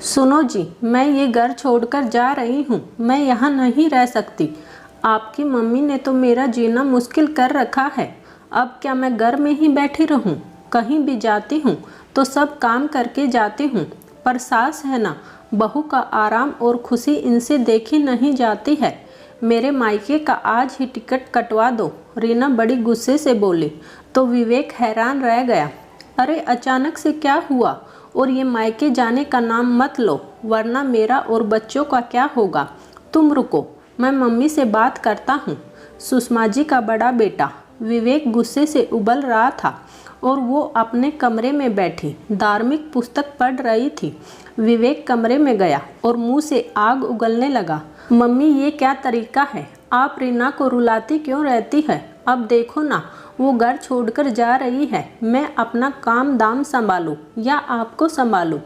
सुनो जी, मैं ये घर छोड़कर जा रही हूँ। मैं यहाँ नहीं रह सकती। आपकी मम्मी ने तो मेरा जीना मुश्किल कर रखा है। अब क्या मैं घर में ही बैठी रहूँ? कहीं भी जाती हूँ तो सब काम करके जाती हूँ, पर सास है ना, बहू का आराम और खुशी इनसे देखी नहीं जाती है। मेरे मायके का आज ही टिकट कटवा दो, रीना बड़ी गुस्से से बोली। तो विवेक हैरान रह गया। अरे अचानक से क्या हुआ? और ये मायके जाने का नाम मत लो, वरना मेरा और बच्चों का क्या होगा। तुम रुको, मैं मम्मी से बात करता हूँ। सुषमा जी का बड़ा बेटा विवेक गुस्से से उबल रहा था और वो अपने कमरे में बैठी धार्मिक पुस्तक पढ़ रही थी। विवेक कमरे में गया और मुंह से आग उगलने लगा। मम्मी, ये क्या तरीका है? आप रीना को रुलाती क्यों रहती है? अब देखो ना, वो घर छोड़कर जा रही है। मैं अपना काम दाम संभालूं या आपको संभालूं?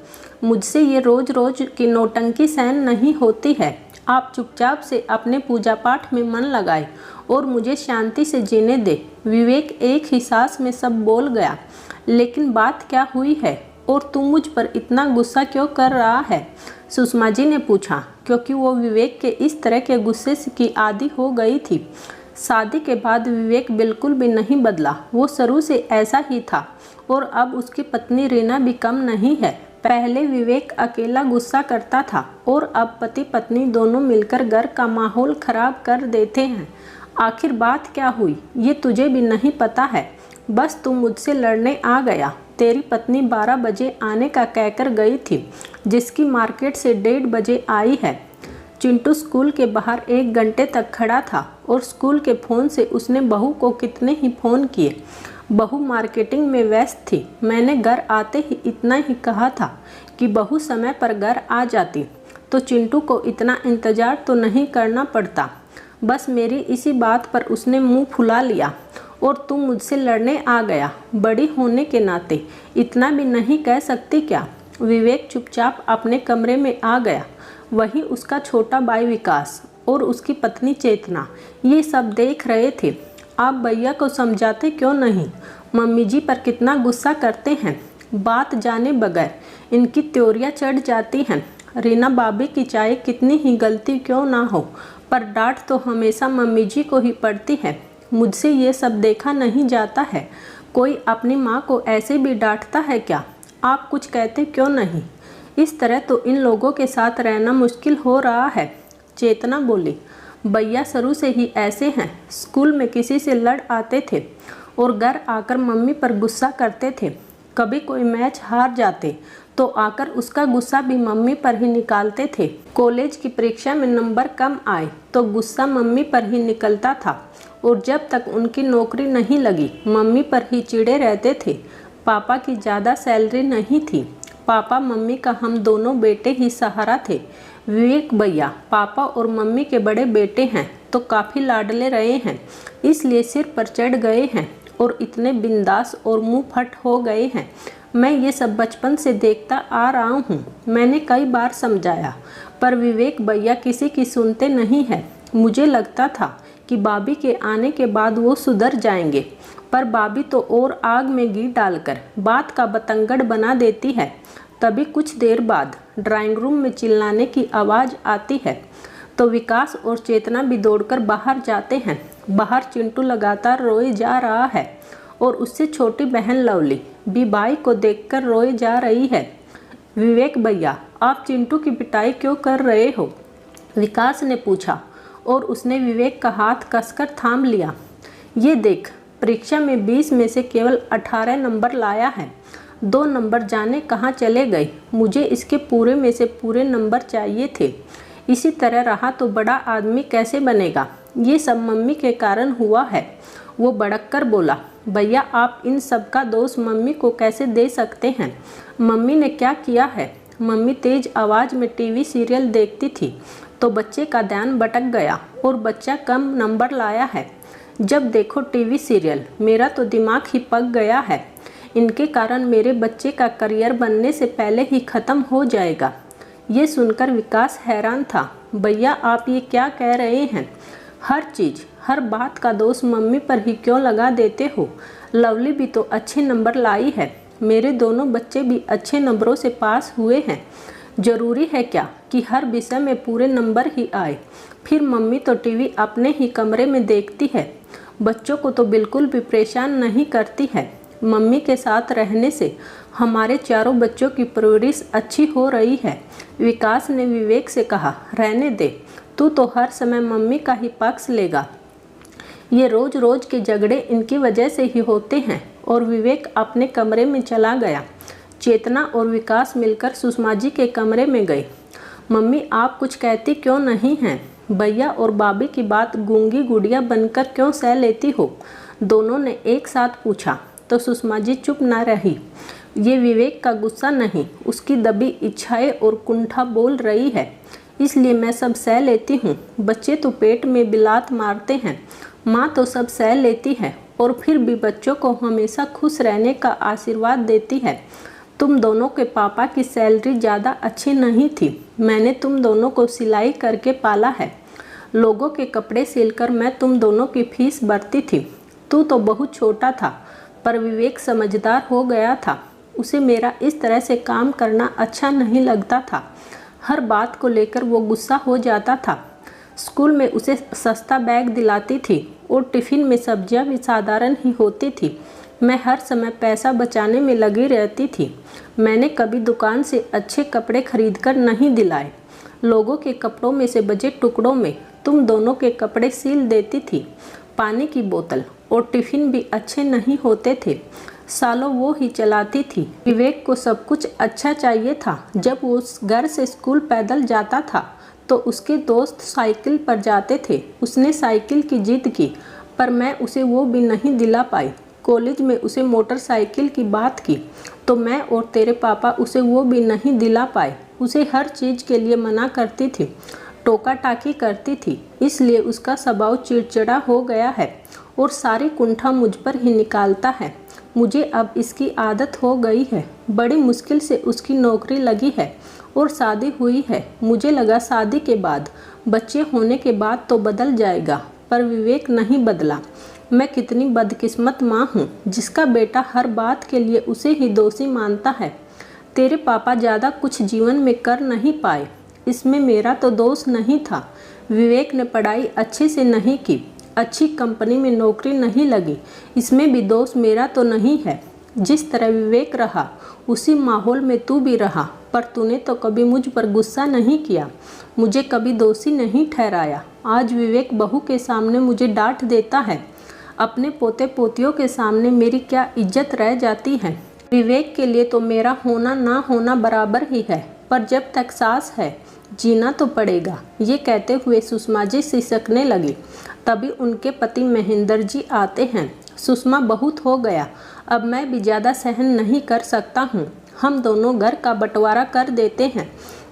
मुझसे ये रोज रोज की नौटंकी सहन नहीं होती है। आप चुपचाप से अपने पूजा पाठ में मन लगाए और मुझे शांति से जीने दे। विवेक एक ही सांस में सब बोल गया। लेकिन बात क्या हुई है और तू मुझ पर इतना गुस्सा क्यों कर रहा है? सुषमा जी ने पूछा, क्योंकि वो विवेक के इस तरह के गुस्से की आदी हो गई थी। शादी के बाद विवेक बिल्कुल भी नहीं बदला। वो शुरू से ऐसा ही था और अब उसकी पत्नी रीना भी कम नहीं है। पहले विवेक अकेला गुस्सा करता था और अब पति पत्नी दोनों मिलकर घर का माहौल खराब कर देते हैं। आखिर बात क्या हुई ये तुझे भी नहीं पता है। बस तू मुझसे लड़ने आ गया। तेरी पत्नी 12 बजे आने का कहकर गई थी, जिसकी मार्केट से 1:30 बजे आई है। चिंटू स्कूल के बाहर 1 घंटे तक खड़ा था और स्कूल के फ़ोन से उसने बहू को कितने ही फ़ोन किए। बहू मार्केटिंग में व्यस्त थी। मैंने घर आते ही इतना ही कहा था कि बहू समय पर घर आ जाती तो चिंटू को इतना इंतज़ार तो नहीं करना पड़ता। बस मेरी इसी बात पर उसने मुंह फुला लिया और तू मुझसे लड़ने आ गया। बड़ी होने के नाते इतना भी नहीं कह सकती क्या? विवेक चुपचाप अपने कमरे में आ गया। वहीं उसका छोटा भाई विकास और उसकी पत्नी चेतना ये सब देख रहे थे। आप भैया को समझाते क्यों नहीं? मम्मी जी पर कितना गुस्सा करते हैं, बात जाने बगैर इनकी त्योरियां चढ़ जाती हैं। रीना भाभी की चाहे कितनी ही गलती क्यों ना हो, पर डांट तो हमेशा मम्मी जी को ही पड़ती है। मुझसे ये सब देखा नहीं जाता है। कोई अपनी माँ को ऐसे भी डांटता है क्या? आप कुछ कहते क्यों नहीं? इस तरह तो इन लोगों के साथ रहना मुश्किल हो रहा है। चेतना बोली, भैया शुरू से ही ऐसे हैं। स्कूल में किसी से लड़ आते थे और घर आकर मम्मी पर गुस्सा करते थे। कभी कोई मैच हार जाते तो आकर उसका गुस्सा भी मम्मी पर ही निकालते थे। कॉलेज की परीक्षा में नंबर कम आए तो गुस्सा मम्मी पर ही निकलता था और जब तक उनकी नौकरी नहीं लगी मम्मी पर ही चिढ़े रहते थे। पापा की ज़्यादा सैलरी नहीं थी। पापा मम्मी का हम दोनों बेटे ही सहारा थे। विवेक भैया पापा और मम्मी के बड़े बेटे हैं तो काफ़ी लाडले रहे हैं, इसलिए सिर पर चढ़ गए हैं और इतने बिंदास और मुंह फट हो गए हैं। मैं ये सब बचपन से देखता आ रहा हूँ। मैंने कई बार समझाया पर विवेक भैया किसी की सुनते नहीं हैं। मुझे लगता था कि भाभी के आने के बाद वो सुधर जाएंगे, पर भाभी तो और आग में घी डालकर बात का बतंगड़ बना देती है। तभी कुछ देर बाद ड्राइंग रूम में चिल्लाने की आवाज़ आती है तो विकास और चेतना भी दौड़कर बाहर जाते हैं। बाहर चिंटू लगातार रोए जा रहा है और उससे छोटी बहन लवली भी भाई को देखकर रोए जा रही है। विवेक भैया, आप चिंटू की पिटाई क्यों कर रहे हो? विकास ने पूछा और उसने विवेक का हाथ कसकर थाम लिया। ये देख, परीक्षा में 20 में से केवल 18 नंबर लाया है। 2 नंबर जाने कहाँ चले गए। मुझे इसके पूरे में से पूरे नंबर चाहिए थे। इसी तरह रहा तो बड़ा आदमी कैसे बनेगा? ये सब मम्मी के कारण हुआ है। वो भड़क कर बोला। भैया, आप इन सब का दोष मम्मी को कैसे दे सकते हैं? मम्मी ने क्या किया है? मम्मी तेज आवाज़ में टीवी सीरियल देखती थी तो बच्चे का ध्यान भटक गया और बच्चा कम नंबर लाया है। जब देखो टीवी सीरियल, मेरा तो दिमाग ही पक गया है। इनके कारण मेरे बच्चे का करियर बनने से पहले ही ख़त्म हो जाएगा। ये सुनकर विकास हैरान था। भैया, आप ये क्या कह रहे हैं? हर चीज़, हर बात का दोष मम्मी पर ही क्यों लगा देते हो? लवली भी तो अच्छे नंबर लाई है। मेरे दोनों बच्चे भी अच्छे नंबरों से पास हुए हैं। जरूरी है क्या कि हर विषय में पूरे नंबर ही आए? फिर मम्मी तो टीवी अपने ही कमरे में देखती है, बच्चों को तो बिल्कुल भी परेशान नहीं करती है। मम्मी के साथ रहने से हमारे चारों बच्चों की परवरिश अच्छी हो रही है। विकास ने विवेक से कहा, रहने दे, तू तो हर समय मम्मी का ही पक्ष लेगा। ये रोज रोज के झगड़े इनकी वजह से ही होते हैं। और विवेक अपने कमरे में चला गया। चेतना और विकास मिलकर सुषमा जी के कमरे में गए। मम्मी, आप कुछ कहती क्यों नहीं हैं? भैया और भाभी की बात गूंगी गुड़िया बनकर क्यों सह लेती हो? दोनों ने एक साथ पूछा तो सुषमा जी चुप न रही। ये विवेक का गुस्सा नहीं, उसकी दबी इच्छाएं और कुंठा बोल रही है, इसलिए मैं सब सह लेती हूँ। बच्चे तो पेट में बिलात मारते हैं, माँ तो सब सह लेती है और फिर भी बच्चों को हमेशा खुश रहने का आशीर्वाद देती है। तुम दोनों के पापा की सैलरी ज़्यादा अच्छी नहीं थी, मैंने तुम दोनों को सिलाई करके पाला है। लोगों के कपड़े सिलकर मैं तुम दोनों की फीस भरती थी। तू तो बहुत छोटा था, पर विवेक समझदार हो गया था। उसे मेरा इस तरह से काम करना अच्छा नहीं लगता था। हर बात को लेकर वो गुस्सा हो जाता था। स्कूल में उसे सस्ता बैग दिलाती थी और टिफ़िन में सब्जियां भी साधारण ही होती थी। मैं हर समय पैसा बचाने में लगी रहती थी। मैंने कभी दुकान से अच्छे कपड़े खरीदकर नहीं दिलाए। लोगों के कपड़ों में से बचे टुकड़ों में तुम दोनों के कपड़े सील देती थी। पानी की बोतल और टिफ़िन भी अच्छे नहीं होते थे, सालों वो ही चलाती थी। विवेक को सब कुछ अच्छा चाहिए था। जब वो उस घर से स्कूल पैदल जाता था तो उसके दोस्त साइकिल पर जाते थे। उसने साइकिल की जिद की, पर मैं उसे वो भी नहीं दिला पाई। कॉलेज में उसे मोटरसाइकिल की बात की तो मैं और तेरे पापा उसे वो भी नहीं दिला पाए। उसे हर चीज़ के लिए मना करती थी, टोका टाकी करती थी, इसलिए उसका स्वभाव चिड़चिड़ा हो गया है और सारी कुंठा मुझ पर ही निकालता है। मुझे अब इसकी आदत हो गई है। बड़ी मुश्किल से उसकी नौकरी लगी है और शादी हुई है। मुझे लगा शादी के बाद, बच्चे होने के बाद तो बदल जाएगा, पर विवेक नहीं बदला। मैं कितनी बदकिस्मत माँ हूँ जिसका बेटा हर बात के लिए उसे ही दोषी मानता है। तेरे पापा ज़्यादा कुछ जीवन में कर नहीं पाए, इसमें मेरा तो दोष नहीं था। विवेक ने पढ़ाई अच्छे से नहीं की, अच्छी कंपनी में नौकरी नहीं लगी, इसमें भी दोष मेरा तो नहीं है। जिस तरह विवेक रहा उसी माहौल में तू भी रहा, पर तूने तो कभी मुझ पर गुस्सा नहीं किया, मुझे कभी दोषी नहीं ठहराया। आज विवेक बहू के सामने मुझे डांट देता है, अपने पोते पोतियों के सामने मेरी क्या इज्जत रह जाती है। विवेक के लिए तो मेरा होना ना होना बराबर ही है, पर जब तक सांस है जीना तो पड़ेगा। ये कहते हुए सुषमा जी सिसकने लगी। तभी उनके पति महेंद्र जी आते हैं। सुषमा, बहुत हो गया, अब मैं भी ज़्यादा सहन नहीं कर सकता हूँ। हम दोनों घर का बंटवारा कर देते हैं,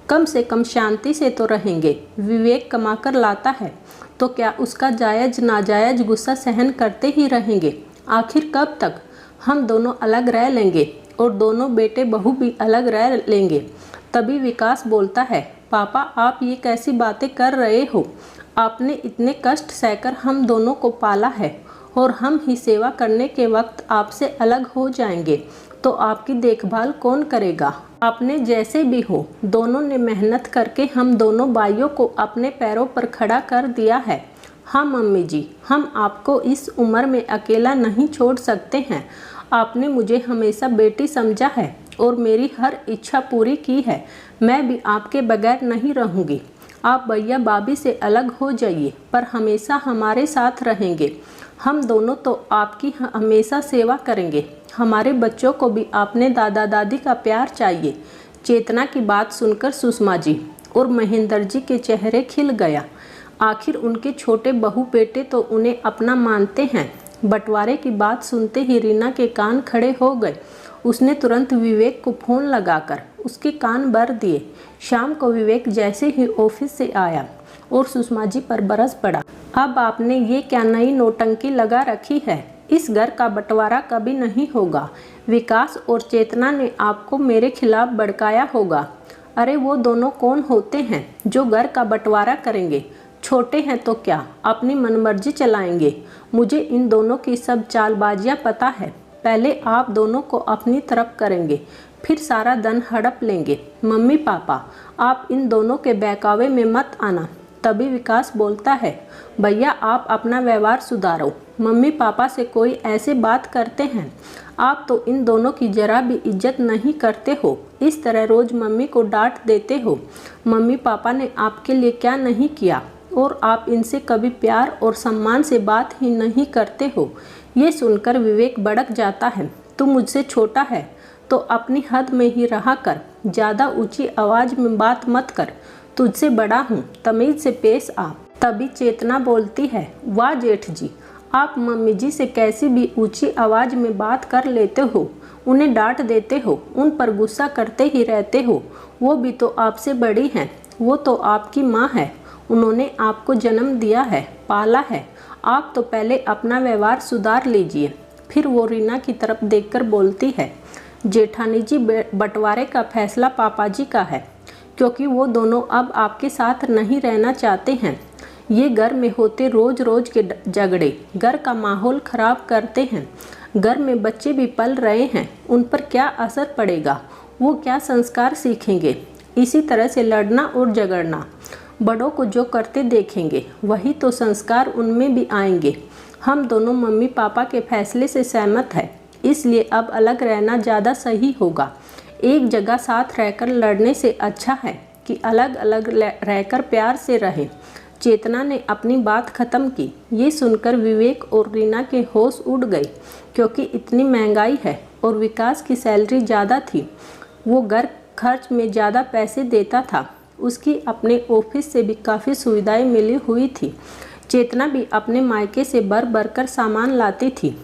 कम से कम शांति से तो रहेंगे। विवेक कमा कर लाता है तो क्या उसका जायज़ नाजायज़ गुस्सा सहन करते ही रहेंगे? आखिर कब तक? हम दोनों अलग रह लेंगे और दोनों बेटे बहू भी अलग रह लेंगे। तभी विकास बोलता है, पापा आप ये कैसी बातें कर रहे हो? आपने इतने कष्ट सहकर हम दोनों को पाला है और हम ही सेवा करने के वक्त आपसे अलग हो जाएंगे तो आपकी देखभाल कौन करेगा? आपने जैसे भी हो, दोनों ने मेहनत करके हम दोनों भाइयों को अपने पैरों पर खड़ा कर दिया है। हाँ मम्मी जी, हम आपको इस उम्र में अकेला नहीं छोड़ सकते हैं। आपने मुझे हमेशा बेटी समझा है और मेरी हर इच्छा पूरी की है। मैं भी आपके बगैर नहीं रहूँगी। आप भैया भाभी से अलग हो जाइए, पर हमेशा हमारे साथ रहेंगे। हम दोनों तो आपकी हमेशा सेवा करेंगे। हमारे बच्चों को भी अपने दादा दादी का प्यार चाहिए। चेतना की बात सुनकर सुषमा जी और महेंद्र जी के चेहरे खिल गया। आखिर उनके छोटे बहू बेटे तो उन्हें अपना मानते हैं। बंटवारे की बात सुनते ही रीना के कान खड़े हो गए। उसने तुरंत विवेक को फ़ोन लगाकर उसके कान भर दिए। शाम को विवेक जैसे ही ऑफिस से आया और सुषमा जी पर बरस पड़ा। अब आपने ये क्या नई नौटंकी लगा रखी है? इस घर का बंटवारा कभी नहीं होगा। विकास और चेतना ने आपको मेरे खिलाफ भड़काया होगा। अरे वो दोनों कौन होते हैं जो घर का बंटवारा करेंगे? छोटे हैं तो क्या अपनी मनमर्जी चलाएंगे? मुझे इन दोनों की सब चालबाजियाँ पता है। पहले आप दोनों को अपनी तरफ करेंगे, फिर सारा धन हड़प लेंगे। मम्मी पापा, आप इन दोनों के बहकावे में मत आना। तभी विकास बोलता है, भैया आप अपना व्यवहार सुधारो। मम्मी पापा से कोई ऐसे बात करते हैं? आप तो इन दोनों की जरा भी इज्जत नहीं करते हो। इस तरह रोज़ मम्मी को डांट देते हो। मम्मी पापा ने आपके लिए क्या नहीं किया, और आप इनसे कभी प्यार और सम्मान से बात ही नहीं करते हो। ये सुनकर विवेक भड़क जाता है। तू मुझसे छोटा है तो अपनी हद में ही रहा कर, ज़्यादा ऊंची आवाज़ में बात मत कर। तुझसे बड़ा हूँ, तमीज़ से पेश आ। तभी चेतना बोलती है, वाह जेठ जी, आप मम्मी जी से कैसी भी ऊंची आवाज़ में बात कर लेते हो, उन्हें डांट देते हो, उन पर गुस्सा करते ही रहते हो। वो भी तो आपसे बड़ी हैं, वो तो आपकी माँ है, उन्होंने आपको जन्म दिया है, पाला है। आप तो पहले अपना व्यवहार सुधार लीजिए। फिर वो रीना की तरफ देखकर बोलती है, जेठानी जी, बंटवारे का फैसला पापा जी का है, क्योंकि वो दोनों अब आपके साथ नहीं रहना चाहते हैं। ये घर में होते रोज़ रोज़ के झगड़े घर का माहौल ख़राब करते हैं। घर में बच्चे भी पल रहे हैं, उन पर क्या असर पड़ेगा, वो क्या संस्कार सीखेंगे। इसी तरह से लड़ना और झगड़ना, बड़ों को जो करते देखेंगे वही तो संस्कार उनमें भी आएंगे। हम दोनों मम्मी पापा के फैसले से सहमत हैं, इसलिए अब अलग रहना ज़्यादा सही होगा। एक जगह साथ रहकर लड़ने से अच्छा है कि अलग अलग रहकर प्यार से रहें। चेतना ने अपनी बात खत्म की। ये सुनकर विवेक और रीना के होश उड़ गए, क्योंकि इतनी महंगाई है और विकास की सैलरी ज़्यादा थी। वो घर खर्च में ज़्यादा पैसे देता था। उसकी अपने ऑफिस से भी काफ़ी सुविधाएं मिली हुई थी। चेतना भी अपने मायके से भर भर कर सामान लाती थी।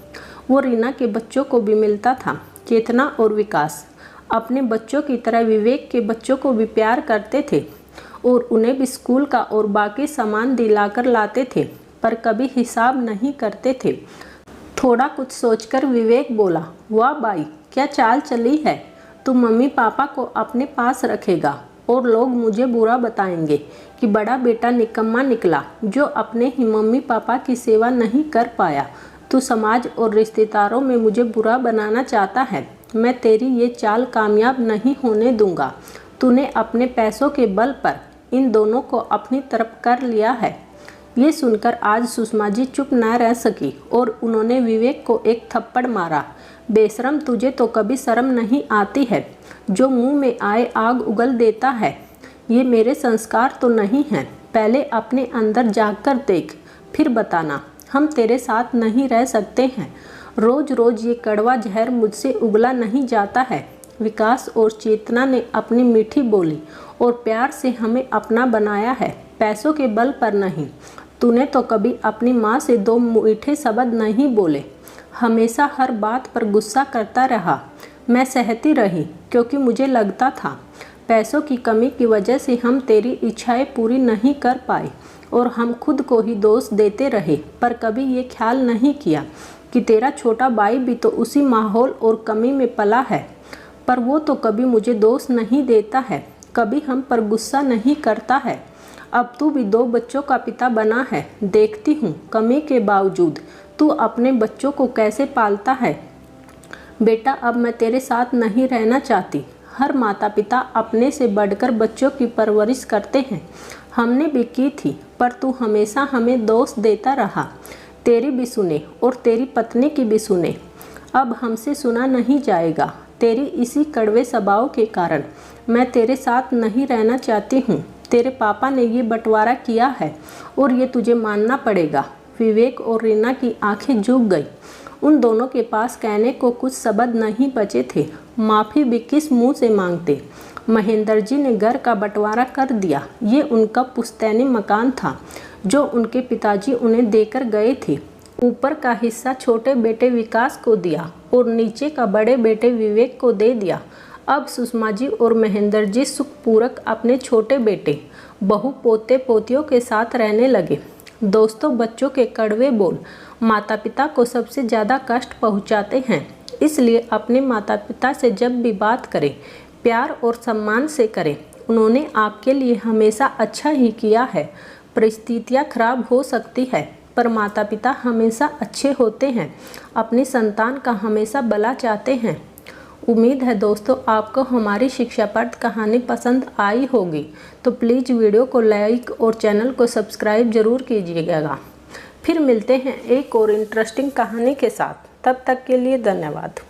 वो रीना के बच्चों को भी मिलता था। चेतना और विकास अपने बच्चों की तरह विवेक के बच्चों को भी प्यार करते थे और उन्हें भी स्कूल का और बाकी सामान दिलाकर लाते थे, पर कभी हिसाब नहीं करते थे। थोड़ा कुछ सोचकर विवेक बोला, वाह भाई, क्या चाल चली है। तू मम्मी पापा को अपने पास रखेगा और लोग मुझे बुरा बताएंगे कि बड़ा बेटा निकम्मा निकला, जो अपने ही मम्मी पापा की सेवा नहीं कर पाया। तू समाज और रिश्तेदारों में मुझे बुरा बनाना चाहता है। मैं तेरी ये चाल कामयाब नहीं होने दूंगा। तूने अपने पैसों के बल पर इन दोनों को अपनी तरफ कर लिया है। ये सुनकर आज सुषमा जी चुप न रह सकी और उन्होंने विवेक को एक थप्पड़ मारा। बेशरम, तुझे तो कभी शर्म नहीं आती है, जो मुंह में आए आग उगल देता है। ये मेरे संस्कार तो नहीं हैं। पहले अपने अंदर झांक कर देख, फिर बताना। हम तेरे साथ नहीं रह सकते हैं। रोज़ रोज़ ये कड़वा जहर मुझसे उगला नहीं जाता है। विकास और चेतना ने अपनी मीठी बोली और प्यार से हमें अपना बनाया है, पैसों के बल पर नहीं। तूने तो कभी अपनी माँ से दो मीठे शब्द नहीं बोले, हमेशा हर बात पर गुस्सा करता रहा। मैं सहती रही, क्योंकि मुझे लगता था पैसों की कमी की वजह से हम तेरी इच्छाएं पूरी नहीं कर पाए और हम खुद को ही दोष देते रहे, पर कभी ये ख्याल नहीं किया कि तेरा छोटा भाई भी तो उसी माहौल और कमी में पला है, पर वो तो कभी मुझे दोष नहीं देता है, कभी हम पर गुस्सा नहीं करता है। अब तू भी दो बच्चों का पिता बना है, देखती हूँ कमी के बावजूद तू अपने बच्चों को कैसे पालता है। बेटा, अब मैं तेरे साथ नहीं रहना चाहती। हर माता पिता अपने से बढ़कर बच्चों की परवरिश करते हैं, हमने भी की थी, पर तू हमेशा हमें दोष देता रहा। तेरी भी सुने और तेरी पत्नी की भी सुने, अब हमसे सुना नहीं जाएगा। तेरी इसी कड़वे स्वभाव के कारण मैं तेरे साथ नहीं रहना चाहती हूँ। तेरे पापा ने ये बंटवारा किया है और ये तुझे मानना पड़ेगा। विवेक और रीना की आंखें झुक गई। उन दोनों के पास कहने को कुछ शब्द नहीं बचे थे। माफ़ी भी किस मुंह से मांगते। महेंद्र जी ने घर का बंटवारा कर दिया। ये उनका पुश्तैनी मकान था जो उनके पिताजी उन्हें देकर गए थे। ऊपर का हिस्सा छोटे बेटे विकास को दिया और नीचे का बड़े बेटे विवेक को दे दिया। अब सुषमा जी और महेंद्र जी सुखपूर्वक अपने छोटे बेटे, बहू, पोते पोतियों के साथ रहने लगे। दोस्तों, बच्चों के कड़वे बोल माता पिता को सबसे ज़्यादा कष्ट पहुंचाते हैं, इसलिए अपने माता पिता से जब भी बात करें प्यार और सम्मान से करें। उन्होंने आपके लिए हमेशा अच्छा ही किया है। परिस्थितियाँ खराब हो सकती है, पर माता पिता हमेशा अच्छे होते हैं, अपनी संतान का हमेशा भला चाहते हैं। उम्मीद है दोस्तों आपको हमारी शिक्षाप्रद कहानी पसंद आई होगी, तो प्लीज़ वीडियो को लाइक और चैनल को सब्सक्राइब ज़रूर कीजिएगा। फिर मिलते हैं एक और इंटरेस्टिंग कहानी के साथ, तब तक के लिए धन्यवाद।